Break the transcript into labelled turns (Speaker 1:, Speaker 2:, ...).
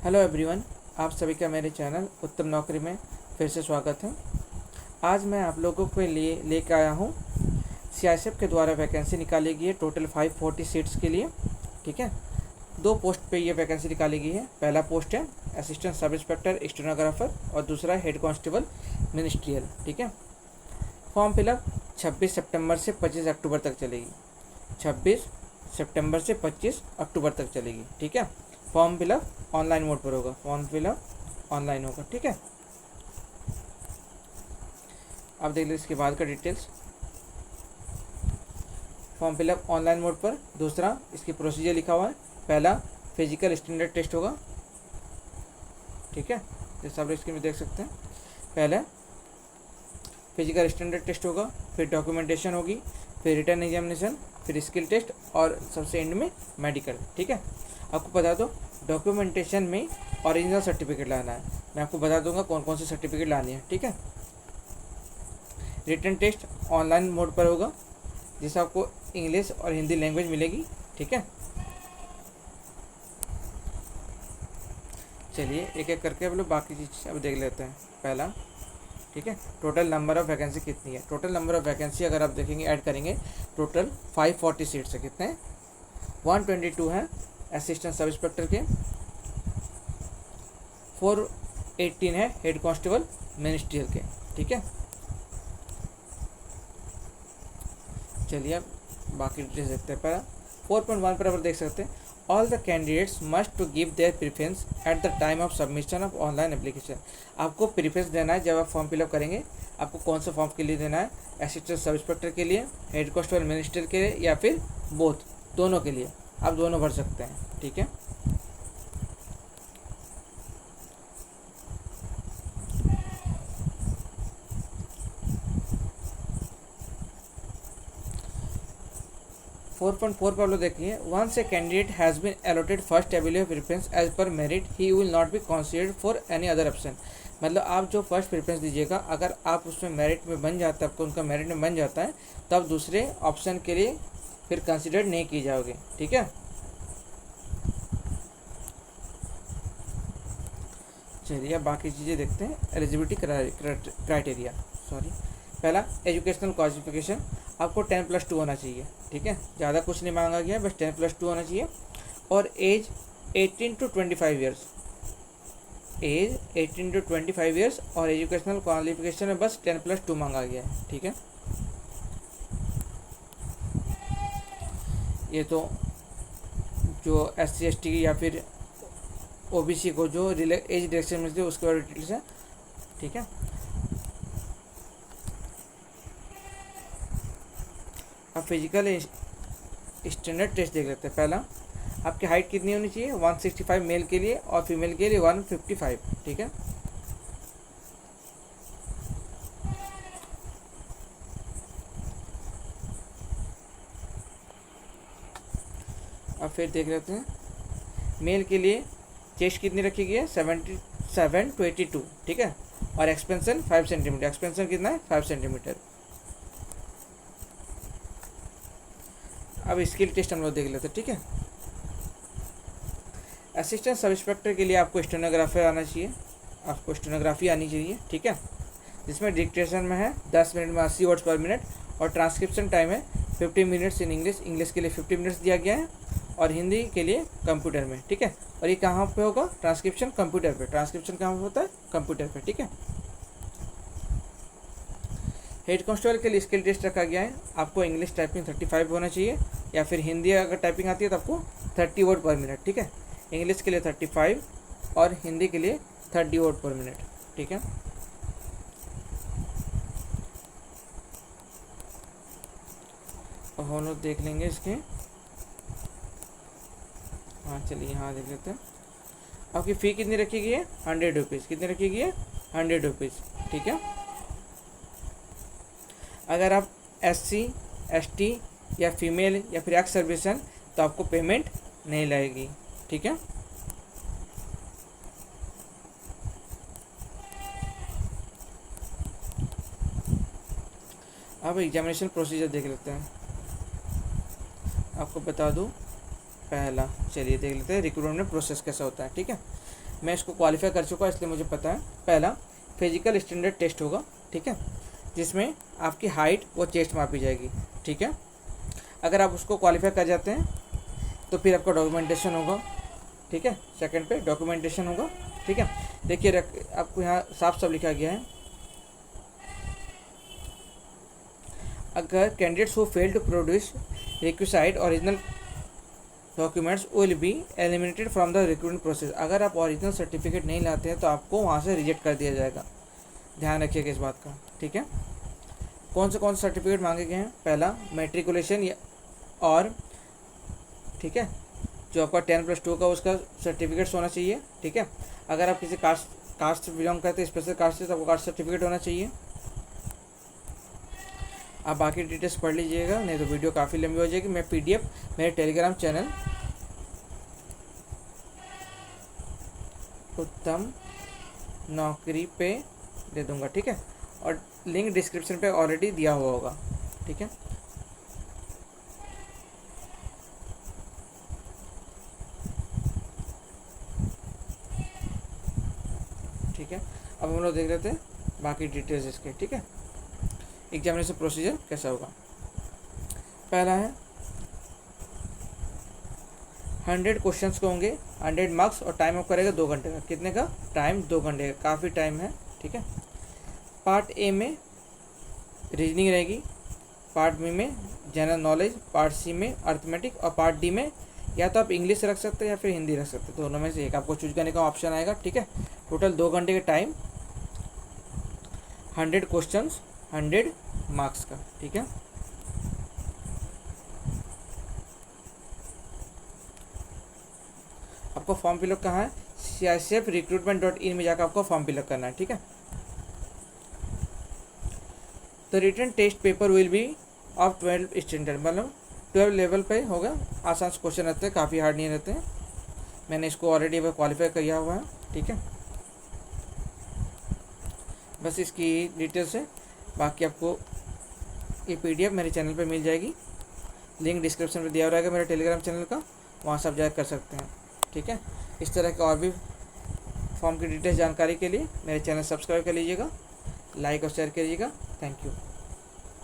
Speaker 1: Hello everyone, आप सभी का मेरे चैनल उत्तम नौकरी में फिर से स्वागत है। आज मैं आप लोगों के लिए लेकर आया हूँ सीआईएसएफ के द्वारा वैकेंसी निकाली गई है टोटल 540 सीट्स के लिए। ठीक है, दो पोस्ट पे ये वैकेंसी निकाली गई है। पहला पोस्ट है असिस्टेंट सब इंस्पेक्टर स्टेनोग्राफर और दूसरा है हेड कांस्टेबल मिनिस्ट्रियल। ठीक है, फॉर्म फिलअप 26 सितंबर से 25 अक्टूबर तक चलेगी। 26 सितंबर से 25 अक्टूबर तक चलेगी। ठीक है, फॉर्म फिलअप ऑनलाइन मोड पर होगा। फॉर्म फिलअप ऑनलाइन होगा। ठीक है, अब देख लीजिए इसके बाद का details. Form fill up online mode पर। दूसरा, इसकी प्रोसीजर लिखा हुआ है। पहला, फिजिकल स्टैंडर्ड टेस्ट होगा। ठीक है, जैसे आप इसके में देख सकते हैं, पहले फिजिकल स्टैंडर्ड टेस्ट होगा, फिर डॉक्यूमेंटेशन होगी, फिर रिटर्न एग्जामिनेशन, फिर स्किल टेस्ट और सबसे एंड में मेडिकल। ठीक है, आपको बता दो डॉक्यूमेंटेशन में ओरिजिनल सर्टिफिकेट लाना है। मैं आपको बता दूंगा कौन कौन से सर्टिफिकेट लानी है। ठीक है, रिटर्न टेस्ट ऑनलाइन मोड पर होगा, जिससे आपको इंग्लिश और हिंदी लैंग्वेज मिलेगी। ठीक है, चलिए एक एक करके अब लोग बाकी चीज़ अब देख लेते हैं। पहला, ठीक है, टोटल नंबर ऑफ वैकेंसी कितनी है। टोटल नंबर ऑफ वैकेंसी अगर आप देखेंगे ऐड करेंगे, टोटल 540 सीट्स है। कितने हैं? 122 हैं असिस्टेंट सब इंस्पेक्टर के, 418 है हेड कांस्टेबल मिनिस्ट्रियल के। ठीक है, चलिए अब बाकी डिटेल्स देखते हैं। पहला 4.1 पर आप देख सकते हैं, all the candidates must to give their preference at the time of submission of online application. आपको प्रेफरेंस देना है जब आप फॉर्म फिलअप करेंगे। आपको कौन सा फॉर्म के लिए देना है? असिस्टेंट सब इंस्पेक्टर के लिए, हेड कांस्टेबल मिनिस्ट्रियल के लिए, या फिर बोथ, दोनों के लिए। आप दोनों भर सकते हैं। ठीक है, फोर पॉइंट फोर पर लोग देखिए, once a candidate has been allotted first available preference as per merit he will not be considered for any other option. मतलब आप जो फर्स्ट प्रेफरेंस दीजिएगा, अगर आप उसमें मेरिट में बन जाता है, आपको उनका मेरिट में बन जाता है, तब दूसरे ऑप्शन के लिए फिर कंसिडर नहीं की जाओगे। ठीक है, चलिए अब बाकी चीज़ें देखते हैं। एलिजिबिलिटी क्राइटेरिया, सॉरी, पहला एजुकेशनल क्वालिफिकेशन, आपको 10+2 होना चाहिए। ठीक है, ज़्यादा कुछ नहीं मांगा गया, बस 10+2 होना चाहिए। और age 18 to 25 years, age 18 to 25 years, और एजुकेशनल क्वालिफिकेशन में बस 10+2 मांगा गया है। ठीक है, ये तो जो SC/ST या फिर OBC को जो एज रिलेक्शन मिलती है उसके बारे में डिटेल्स है। ठीक है, अब फिजिकल स्टैंडर्ड टेस्ट देख लेते हैं। पहला, आपकी हाइट कितनी होनी चाहिए? 165 मेल के लिए और फीमेल के लिए 155। ठीक है, अब फिर देख लेते हैं मेल के लिए चेस्ट कितनी रखी गई है? 77 to 82। ठीक है, और एक्सपेंशन 5 सेंटीमीटर। एक्सपेंशन कितना है? 5 सेंटीमीटर। अब स्किल टेस्ट हम लोग देख लेते हैं। ठीक है, असिस्टेंट सब इंस्पेक्टर के लिए आपको स्टेनोग्राफर आना चाहिए, आपको स्टेनोग्राफी आनी चाहिए। ठीक है, जिसमें डिक्टेशन में है 10 मिनट में 80 वर्ड्स पर मिनट, और ट्रांसक्रिप्शन टाइम है 50 मिनट्स इन इंग्लिश। इंग्लिश के लिए 50 मिनट्स दिया गया है, और हिंदी के लिए कंप्यूटर में। ठीक है, और ये कहाँ पे होगा? ट्रांसक्रिप्शन कंप्यूटर पे। ट्रांसक्रिप्शन कहाँ पे होता है? कंप्यूटर पे। ठीक है, हेड कांस्टेबल के लिए स्किल टेस्ट रखा गया है, आपको इंग्लिश टाइपिंग 35 होना चाहिए, या फिर हिंदी अगर टाइपिंग आती है तो आपको 30 वर्ड पर मिनट। ठीक है, इंग्लिश के लिए 35 और हिंदी के लिए 30 वर्ड पर मिनट। ठीक है, और हम लोग देख लेंगे इसके। हाँ चलिए यहाँ देख लेते हैं। आपकी फ़ी कितनी रखी गई है? 100 रुपीज़। कितनी रखी गई है? 100 रुपीज़। ठीक है, अगर आप SC/ST या फीमेल या फिर एक्स सर्विसन तो आपको पेमेंट नहीं लगेगी। ठीक है, अब एग्जामिनेशन प्रोसीजर देख लेते हैं। आपको बता दूं, पहला चलिए देख लेते हैं रिक्रूटमेंट प्रोसेस कैसा होता है। ठीक है, मैं इसको क्वालिफाई कर चुका इसलिए मुझे पता है। पहला फिजिकल स्टैंडर्ड टेस्ट होगा, ठीक है, जिसमें आपकी हाइट व चेस्ट मापी जाएगी, ठीक है। अगर आप उसको क्वालिफाई कर जाते हैं तो फिर आपका डॉक्यूमेंटेशन होगा, ठीक है। सेकंड पे डॉक्यूमेंटेशन होगा, ठीक है। देखिए आपको यहाँ साफ साफ लिखा गया है, अगर candidates who fail to produce requisite original documents will be eliminated from the recruitment process. अगर आप ओरिजिनल सर्टिफिकेट नहीं लाते हैं तो आपको वहाँ से रिजेक्ट कर दिया जाएगा, ध्यान रखिएगा इस बात का, ठीक है। कौन से सर्टिफिकेट मांगे गए हैं? पहला मैट्रिकुलेशन और, ठीक है, जो आपका 10+2 का उसका सर्टिफिकेट्स होना चाहिए, ठीक है। अगर आप किसी कास्ट बिलोंग करते हैं, स्पेशल कास्ट से, तो आपको कास्ट सर्टिफिकेट होना चाहिए। आप बाकी डिटेल्स पढ़ लीजिएगा, नहीं तो वीडियो काफ़ी लंबी हो जाएगी। मैं PDF मेरे टेलीग्राम चैनल उत्तम नौकरी पे दे दूंगा, ठीक है, और लिंक डिस्क्रिप्शन पे ऑलरेडी दिया हुआ होगा, ठीक है। ठीक है, अब हम लोग देख लेते हैं बाकी डिटेल्स इसके, ठीक है। एग्जामिनेशन प्रोसीजर कैसा होगा? पहला है 100 क्वेश्चंस के होंगे, 100 मार्क्स, और टाइम ऑफ करेगा 2 घंटे का। कितने का टाइम? 2 घंटे का, काफ़ी टाइम है, ठीक है। पार्ट ए में रीजनिंग रहेगी, पार्ट बी में जनरल नॉलेज, पार्ट सी में अर्थमेटिक, और पार्ट डी में या तो आप इंग्लिश रख सकते हैं या फिर हिंदी रख सकते हैं, दोनों में से एक आपको चूज करने का ऑप्शन आएगा, ठीक है। टोटल 2 घंटे का टाइम, 100 क्वेश्चंस, 100 मार्क्स का, ठीक है। आपको फॉर्म फिलअप कहाँ है? CICFrecruitment.in में जाकर आपको फॉर्म फिलअप करना है, ठीक है। The written test paper will be of 12 standard, मतलब 12 लेवल पे होगा। आसान क्वेश्चन रहते हैं, काफ़ी हार्ड नहीं रहते हैं। मैंने इसको ऑलरेडी क्वालिफाई किया हुआ है, ठीक है। बस इसकी डिटेल्स है, बाकी आपको ये PDF मेरे चैनल पे मिल जाएगी, लिंक डिस्क्रिप्शन में दिया रहेगा मेरे टेलीग्राम चैनल का, वहाँ सब जाकर कर सकते हैं, ठीक है। इस तरह के और भी फॉर्म की डिटेल्स जानकारी के लिए मेरे चैनल सब्सक्राइब कर लीजिएगा, लाइक और शेयर करिएगा। Thank you.